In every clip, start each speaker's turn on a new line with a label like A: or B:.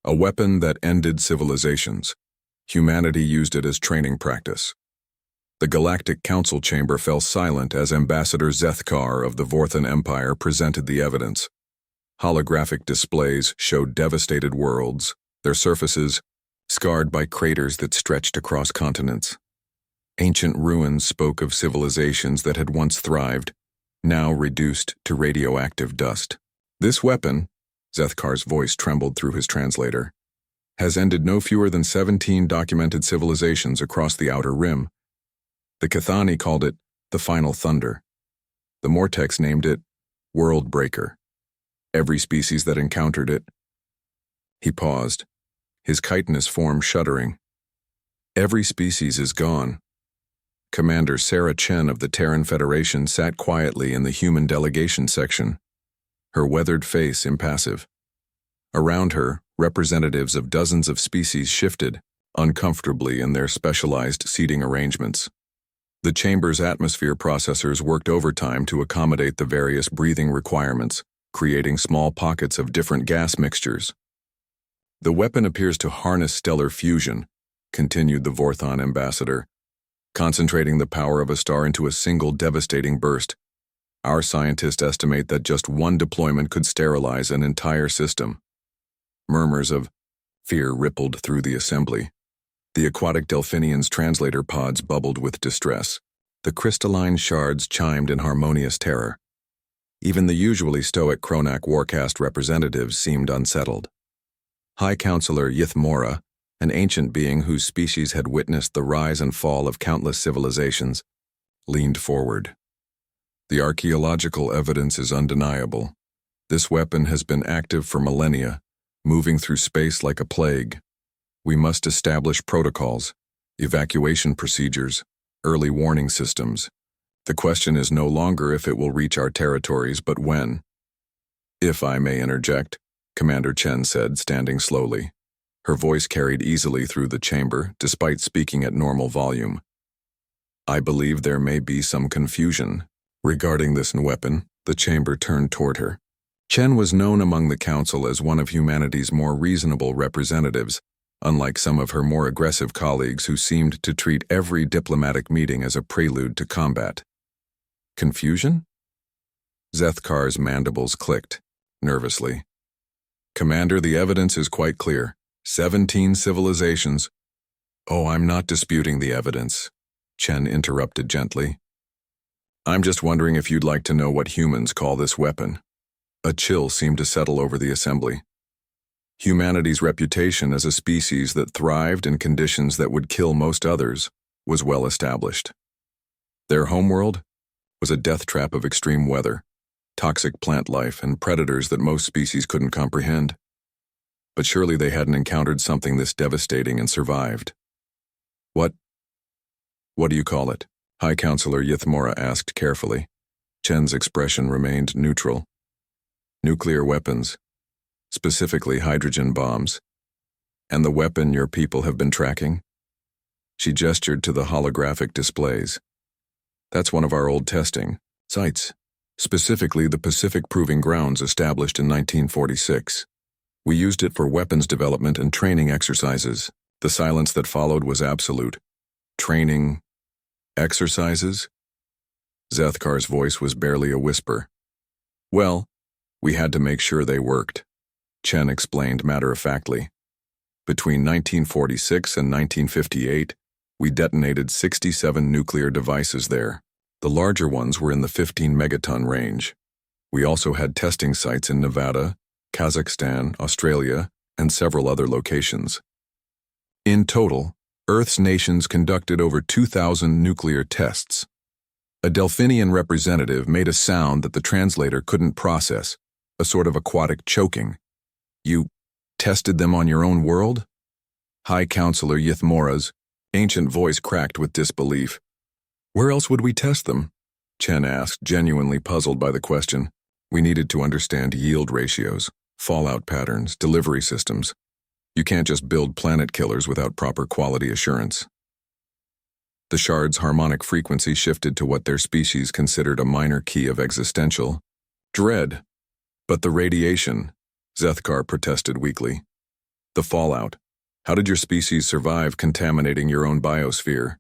A: A weapon that ended civilizations. Humanity used it as training practice. The Galactic Council chamber fell silent as Ambassador Zethkar of the Vorthan Empire presented the evidence. Holographic displays showed devastated worlds, their surfaces scarred by craters that stretched across continents. Ancient ruins spoke of civilizations that had once thrived, now reduced to radioactive dust. This weapon, Zethkar's voice trembled through his translator, has ended no fewer than 17 documented civilizations across the Outer Rim. The Cathani called it the Final Thunder. The Mortex named it World Breaker. Every species that encountered it. He paused, his chitinous form shuddering. Every species is gone. Commander Sarah Chen of the Terran Federation sat quietly in the human delegation section, her weathered face impassive. Around her, representatives of dozens of species shifted, uncomfortably in their specialized seating arrangements. The chamber's atmosphere processors worked overtime to accommodate the various breathing requirements, creating small pockets of different gas mixtures. The weapon appears to harness stellar fusion, continued the Vorthon ambassador, concentrating the power of a star into a single devastating burst. Our scientists estimate that just one deployment could sterilize an entire system. Murmurs of fear rippled through the assembly. The aquatic delphinian's translator pods bubbled with distress. The crystalline shards chimed in harmonious terror. Even the usually stoic Kronak Warcast representatives seemed unsettled. High Counselor Yithmora, an ancient being whose species had witnessed the rise and fall of countless civilizations, leaned forward. The archaeological evidence is undeniable. This weapon has been active for millennia, moving through space like a plague. We must establish protocols, evacuation procedures, early warning systems. The question is no longer if it will reach our territories, but when. If I may interject, Commander Chen said, standing slowly. Her voice carried easily through the chamber, despite speaking at normal volume. I believe there may be some confusion regarding this weapon. The chamber turned toward her. Chen was known among the council as one of humanity's more reasonable representatives, unlike some of her more aggressive colleagues who seemed to treat every diplomatic meeting as a prelude to combat. Confusion? Zethkar's mandibles clicked, nervously. Commander, the evidence is quite clear. 17 civilizations. Oh, I'm not disputing the evidence, Chen interrupted gently. I'm just wondering if you'd like to know what humans call this weapon. A chill seemed to settle over the assembly. Humanity's reputation as a species that thrived in conditions that would kill most others was well established. Their homeworld was a death trap of extreme weather, toxic plant life, and predators that most species couldn't comprehend. But surely they hadn't encountered something this devastating and survived. What do you call it? High Counselor Yithmora asked carefully. Chen's expression remained neutral. Nuclear weapons, specifically hydrogen bombs, and the weapon your people have been tracking? She gestured to the holographic displays. That's one of our old testing sites, specifically the Pacific Proving Grounds established in 1946. We used it for weapons development and training exercises. The silence that followed was absolute. Training exercises? Zethkar's voice was barely a whisper. Well, we had to make sure they worked, Chen explained matter-of-factly. Between 1946 and 1958, we detonated 67 nuclear devices there. The larger ones were in the 15 megaton range. We also had testing sites in Nevada, Kazakhstan, Australia, and several other locations. In total, Earth's nations conducted over 2,000 nuclear tests. A Delphinian representative made a sound that the translator couldn't process, a sort of aquatic choking. You tested them on your own world? High Counselor Yithmora's ancient voice cracked with disbelief. Where else would we test them? Chen asked, genuinely puzzled by the question. We needed to understand yield ratios, fallout patterns, delivery systems. You can't just build planet killers without proper quality assurance. The shard's harmonic frequency shifted to what their species considered a minor key of existential dread. But the radiation, Zethkar protested weakly. The fallout. How did your species survive contaminating your own biosphere?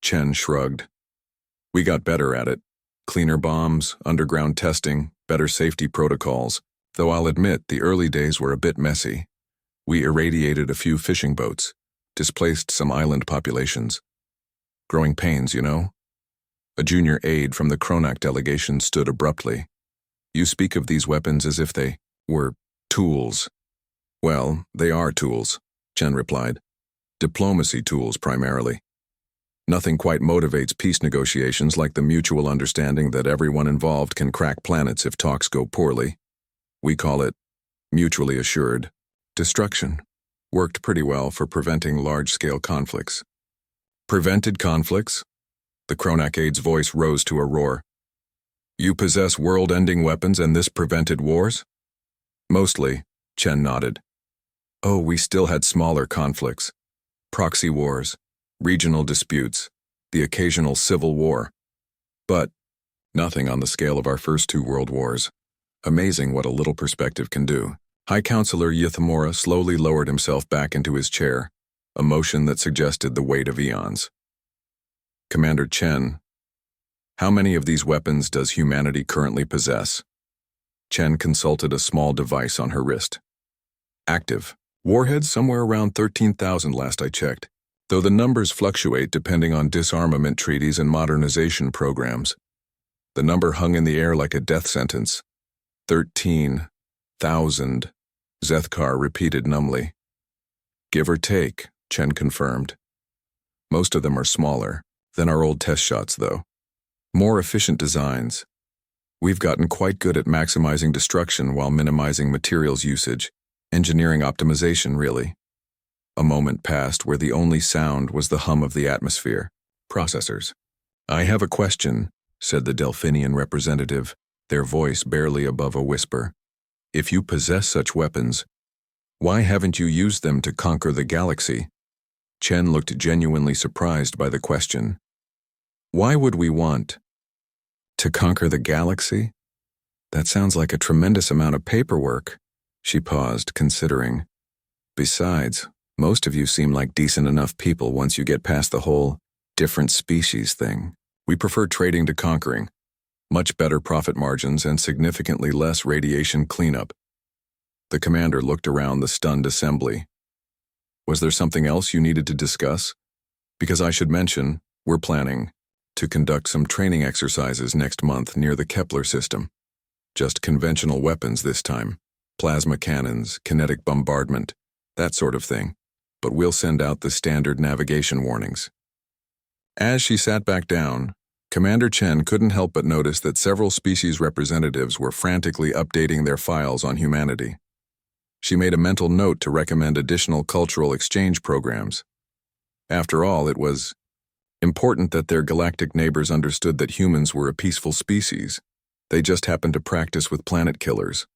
A: Chen shrugged. We got better at it. Cleaner bombs, underground testing, better safety protocols. Though I'll admit the early days were a bit messy. We irradiated a few fishing boats, displaced some island populations. Growing pains, you know? A junior aide from the Kronak delegation stood abruptly. You speak of these weapons as if they were tools. Well, they are tools, Chen replied. Diplomacy tools, primarily. Nothing quite motivates peace negotiations like the mutual understanding that everyone involved can crack planets if talks go poorly. We call it mutually assured destruction. Worked pretty well for preventing large-scale conflicts. Prevented conflicts? The Kronak aide's voice rose to a roar. You possess world-ending weapons and this prevented wars? Mostly, Chen nodded. Oh, we still had smaller conflicts. Proxy wars, regional disputes, the occasional civil war. But nothing on the scale of our first two world wars. Amazing what a little perspective can do. High Counselor Yuthamura slowly lowered himself back into his chair, a motion that suggested the weight of eons. Commander Chen, how many of these weapons does humanity currently possess? Chen consulted a small device on her wrist. Active. Warheads somewhere around 13,000 last I checked, though the numbers fluctuate depending on disarmament treaties and modernization programs. The number hung in the air like a death sentence. 13,000, Zethkar repeated numbly. Give or take, Chen confirmed. Most of them are smaller than our old test shots, though. More efficient designs. We've gotten quite good at maximizing destruction while minimizing materials usage. Engineering optimization, really. A moment passed where the only sound was the hum of the atmosphere. Processors. I have a question, said the Delphinian representative, their voice barely above a whisper. If you possess such weapons, why haven't you used them to conquer the galaxy? Chen looked genuinely surprised by the question. Why would we want to conquer the galaxy? That sounds like a tremendous amount of paperwork. She paused, considering. Besides, most of you seem like decent enough people once you get past the whole different species thing. We prefer trading to conquering. Much better profit margins and significantly less radiation cleanup. The commander looked around the stunned assembly. Was there something else you needed to discuss? Because I should mention, we're planning to conduct some training exercises next month near the Kepler system. Just conventional weapons this time. Plasma cannons, kinetic bombardment, that sort of thing. But we'll send out the standard navigation warnings. As she sat back down, Commander Chen couldn't help but notice that several species representatives were frantically updating their files on humanity. She made a mental note to recommend additional cultural exchange programs. After all, it was important that their galactic neighbors understood that humans were a peaceful species. They just happened to practice with planet killers.